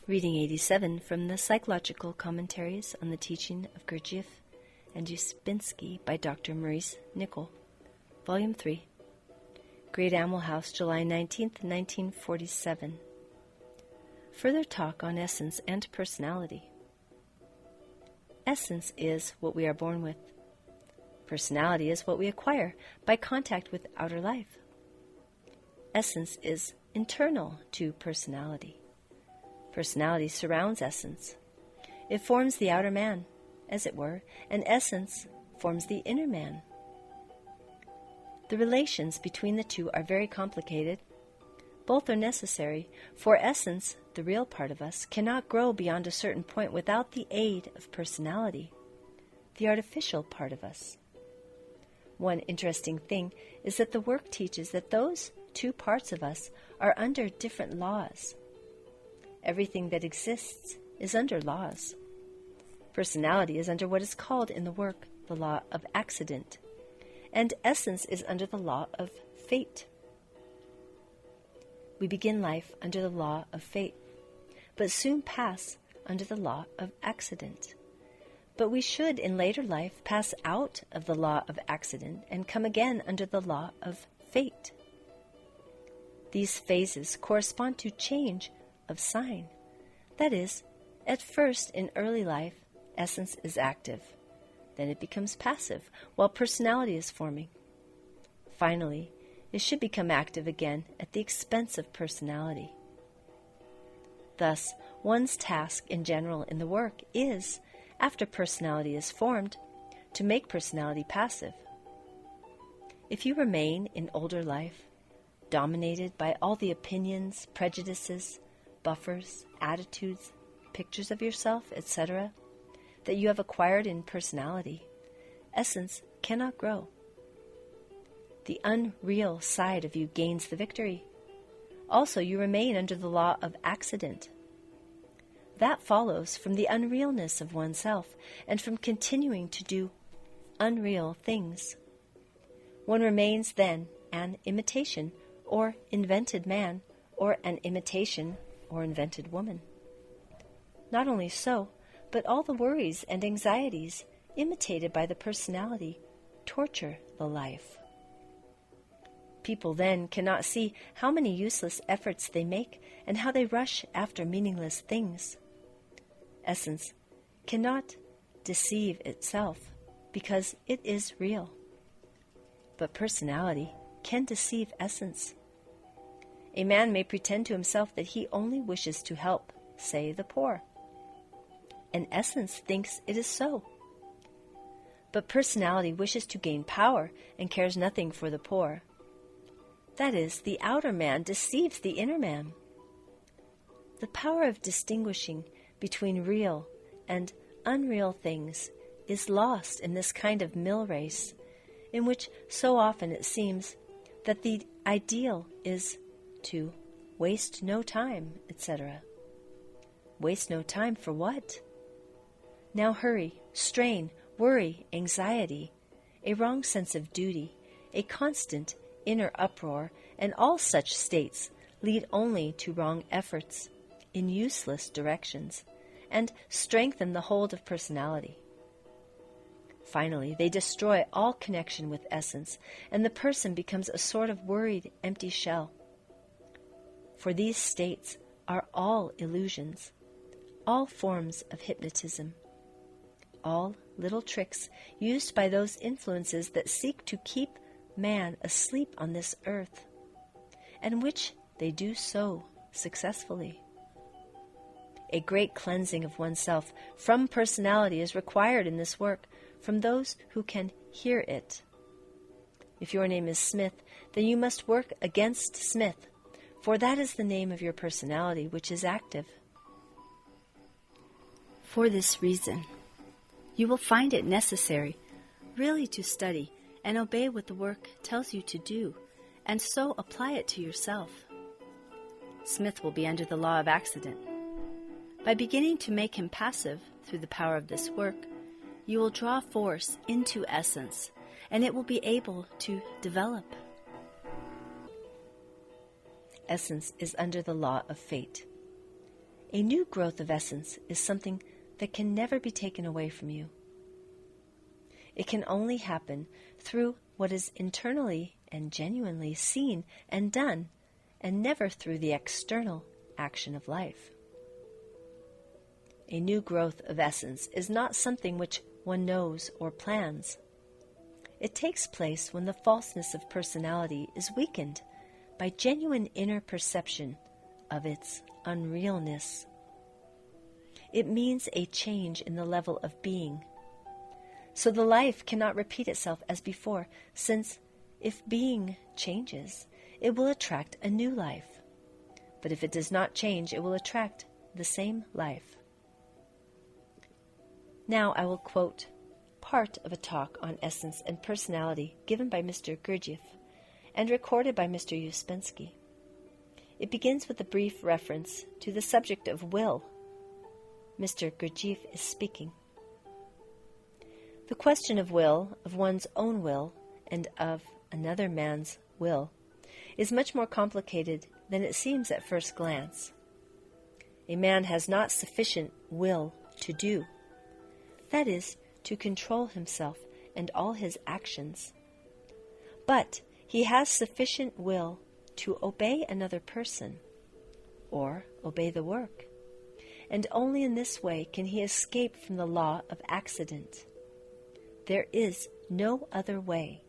Reading 87 from the Psychological Commentaries on the Teaching of Gurdjieff and Ouspensky by Dr. Maurice Nicoll, Volume 3, Great Animal House, July 19th, 1947. Further talk on essence and personality. Essence is what we are born with. Personality is what we acquire by contact with outer life. Essence is internal to personality. Personality surrounds essence. It forms the outer man, as it were, and essence forms the inner man. The relations between the two are very complicated. Both are necessary, for essence, the real part of us, cannot grow beyond a certain point without the aid of personality, the artificial part of us. One interesting thing is that the work teaches that those two parts of us are under different laws. Everything that exists is under laws. Personality is under what is called in the work the law of accident, and essence is under the law of fate. We begin life under the law of fate, but soon pass under the law of accident. But we should, in later life, pass out of the law of accident and come again under the law of fate. These phases correspond to change of sign. That is, at first in early life, essence is active. Then it becomes passive, while personality is forming. Finally, it should become active again at the expense of personality. Thus, one's task in general in the work is, after personality is formed, to make personality passive. If you remain in older life, dominated by all the opinions, prejudices, buffers, attitudes, pictures of yourself, etc., that you have acquired in personality, essence cannot grow. The unreal side of you gains the victory. Also, you remain under the law of accident. That follows from the unrealness of oneself and from continuing to do unreal things. One remains then an imitation or invented man or an imitation or invented woman. Not only so, but all the worries and anxieties imitated by the personality torture the life. People then cannot see how many useless efforts they make and how they rush after meaningless things. Essence cannot deceive itself because it is real. But personality can deceive essence. A man may pretend to himself that he only wishes to help, say, the poor. And essence thinks it is so. But personality wishes to gain power and cares nothing for the poor. That is, the outer man deceives the inner man. The power of distinguishing between real and unreal things is lost in this kind of mill race, in which so often it seems that the ideal is to waste no time, etc. Waste no time for what? Now hurry, strain, worry, anxiety, a wrong sense of duty, a constant inner uproar, and all such states lead only to wrong efforts in useless directions and strengthen the hold of personality. Finally, they destroy all connection with essence, and the person becomes a sort of worried, empty shell. For these states are all illusions, all forms of hypnotism, all little tricks used by those influences that seek to keep man asleep on this earth, and which they do so successfully. A great cleansing of oneself from personality is required in this work from those who can hear it. If your name is Smith, then you must work against Smith, for that is the name of your personality which is active. For this reason, you will find it necessary really to study and obey what the work tells you to do, and so apply it to yourself. Smith will be under the law of accident. By beginning to make him passive through the power of this work, you will draw force into essence, and it will be able to develop. Essence is under the law of fate. A new growth of essence is something that can never be taken away from you. It can only happen through what is internally and genuinely seen and done, and never through the external action of life. A new growth of essence is not something which one knows or plans. It takes place when the falseness of personality is weakened by genuine inner perception of its unrealness. It means a change in the level of being. So the life cannot repeat itself as before, since if being changes, it will attract a new life. But if it does not change, it will attract the same life. Now I will quote part of a talk on essence and personality given by Mr. Gurdjieff and recorded by Mr. Ouspensky. It begins with a brief reference to the subject of will. Mr. Gurdjieff is speaking. The question of will, of one's own will, and of another man's will, is much more complicated than it seems at first glance. A man has not sufficient will to do. That is, to control himself and all his actions. But he has sufficient will to obey another person, or obey the work. And only in this way can he escape from the law of accident. There is no other way.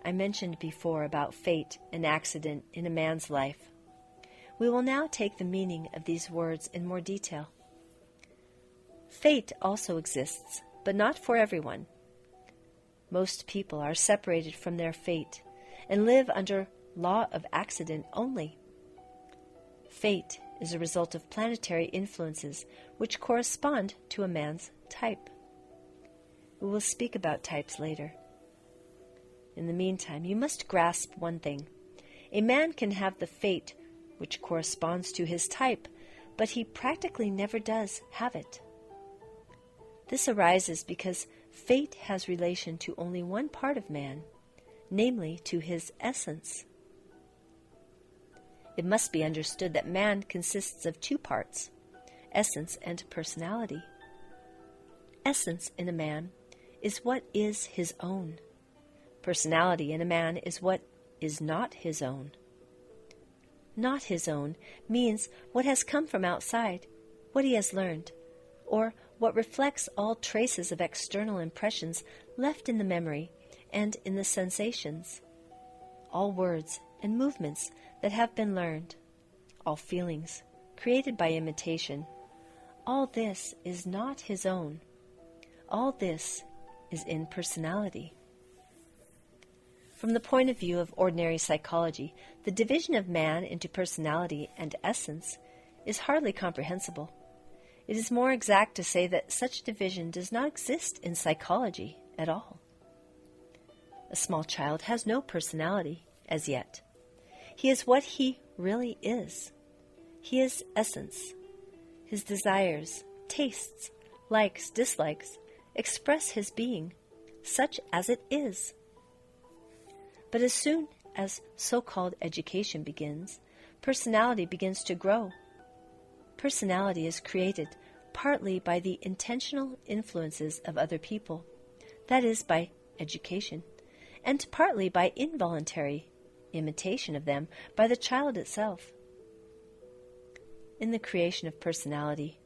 I mentioned before about fate and accident in a man's life. We will now take the meaning of these words in more detail. Fate also exists, but not for everyone. Most people are separated from their fate and live under law of accident only. Fate is a result of planetary influences which correspond to a man's type. We will speak about types later. In the meantime, you must grasp one thing. A man can have the fate which corresponds to his type, but he practically never does have it. This arises because fate has relation to only one part of man, namely to his essence. It must be understood that man consists of two parts, essence and personality. Essence in a man is what is his own. Personality in a man is what is not his own. Not his own means what has come from outside, what he has learned, or what reflects all traces of external impressions left in the memory and in the sensations, all words and movements that have been learned, all feelings created by imitation. All this is not his own. All this is in personality. From the point of view of ordinary psychology, the division of man into personality and essence is hardly comprehensible. It is more exact to say that such division does not exist in psychology at all. A small child has no personality as yet. He is what he really is. He is essence. His desires, tastes, likes, dislikes express his being, such as it is. But as soon as so-called education begins, personality begins to grow. Personality is created partly by the intentional influences of other people, that is, by education, and partly by involuntary imitation of them by the child itself. In the creation of personality,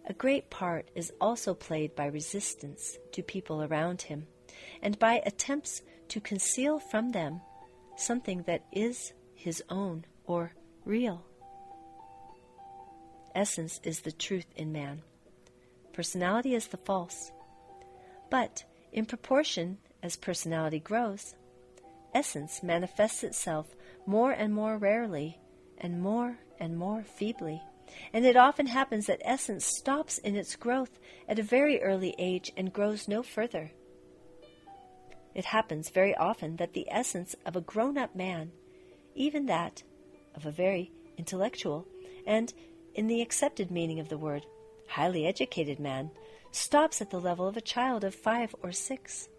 a great part is also played by resistance to people around him, and by attempts to conceal from them something that is his own or real. Essence is the truth in man. Personality is the false. But in proportion as personality grows, essence manifests itself more and more rarely and more feebly. And it often happens that essence stops in its growth at a very early age and grows no further. It happens very often that the essence of a grown-up man, even that of a very intellectual and, in the accepted meaning of the word, highly educated man, stops at the level of a child of 5 or 6.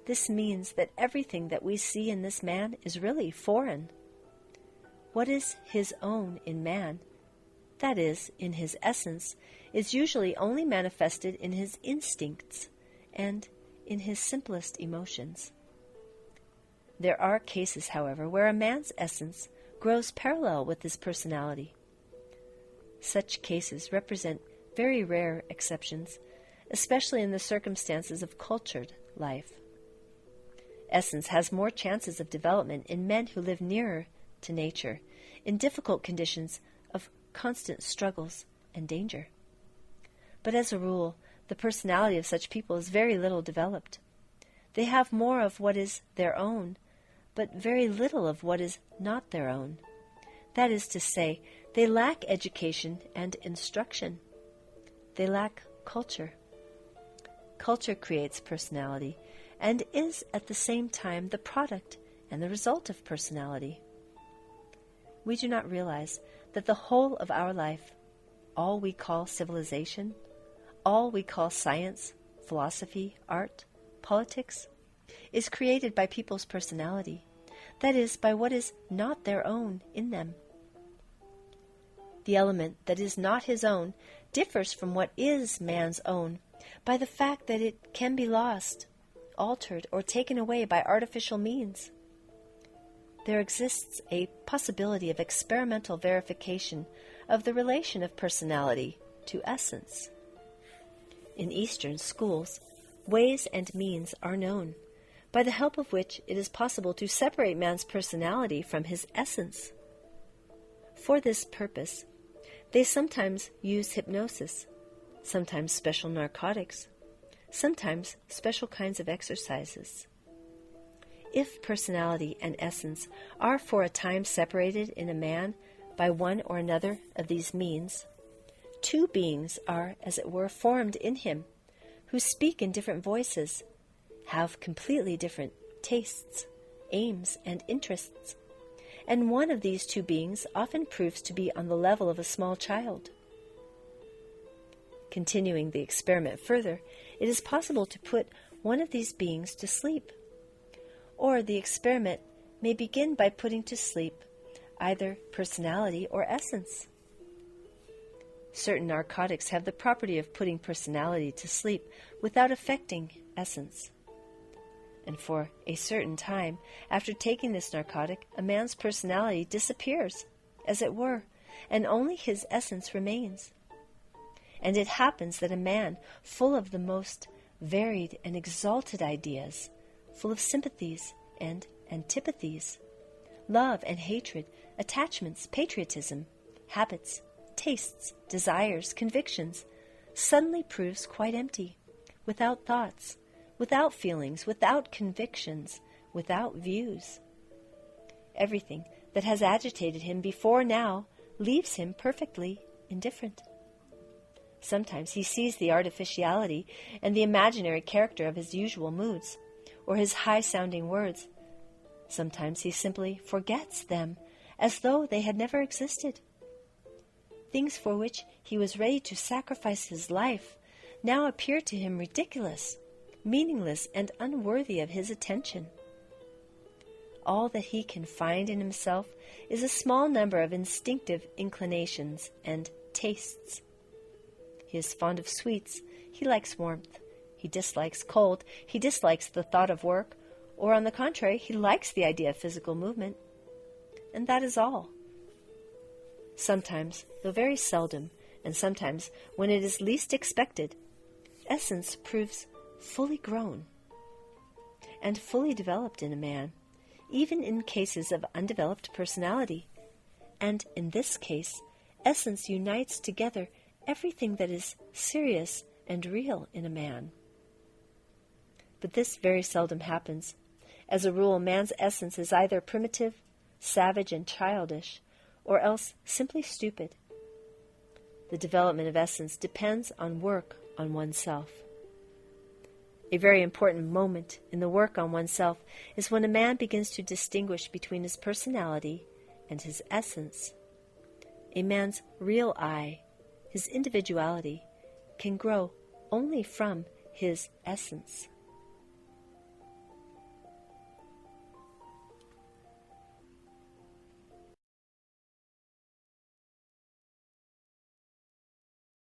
This means that everything that we see in this man is really foreign. what is his own in man, that is, in his essence, is usually only manifested in his instincts and in his simplest emotions. There are cases, however, where a man's essence grows parallel with his personality. Such cases represent very rare exceptions, especially in the circumstances of cultured life. Essence has more chances of development in men who live nearer to nature, in difficult conditions of constant struggles and danger. But as a rule, the personality of such people is very little developed. They have more of what is their own, but very little of what is not their own. That is to say, they lack education and instruction. They lack culture. Culture creates personality and is at the same time the product and the result of personality. We do not realize that the whole of our life, all we call civilization, all we call science, philosophy, art, politics, is created by people's personality, that is, by what is not their own in them. The element that is not his own differs from what is man's own by the fact that it can be lost, altered, or taken away by artificial means. There exists a possibility of experimental verification of the relation of personality to essence. In Eastern schools, ways and means are known, by the help of which it is possible to separate man's personality from his essence. For this purpose, they sometimes use hypnosis, sometimes special narcotics, sometimes special kinds of exercises. If personality and essence are for a time separated in a man by one or another of these means, two beings are, as it were, formed in him, who speak in different voices, have completely different tastes, aims, and interests, and one of these two beings often proves to be on the level of a small child. Continuing the experiment further, it is possible to put one of these beings to sleep, or the experiment may begin by putting to sleep either personality or essence. Certain narcotics have the property of putting personality to sleep without affecting essence. And for a certain time, after taking this narcotic, a man's personality disappears, as it were, and only his essence remains. And it happens that a man full of the most varied and exalted ideas, full of sympathies and antipathies, love and hatred, attachments, patriotism, habits, tastes, desires, convictions, suddenly proves quite empty, without thoughts, without feelings, without convictions, without views. Everything that has agitated him before now leaves him perfectly indifferent. Sometimes he sees the artificiality and the imaginary character of his usual moods, or his high-sounding words. Sometimes he simply forgets them, as though they had never existed. Things for which he was ready to sacrifice his life now appear to him ridiculous, meaningless, and unworthy of his attention. All that he can find in himself is a small number of instinctive inclinations and tastes. He is fond of sweets, he likes warmth, he dislikes cold, he dislikes the thought of work, or on the contrary, he likes the idea of physical movement. And that is all. Sometimes, though very seldom, and sometimes when it is least expected, essence proves fully grown and fully developed in a man, even in cases of undeveloped personality. And in this case, essence unites together everything that is serious and real in a man. But this very seldom happens. As a rule, man's essence is either primitive, savage, and childish, or else simply stupid. The development of essence depends on work on oneself. A very important moment in the work on oneself is when a man begins to distinguish between his personality and his essence. A man's real I, his individuality, can grow only from his essence.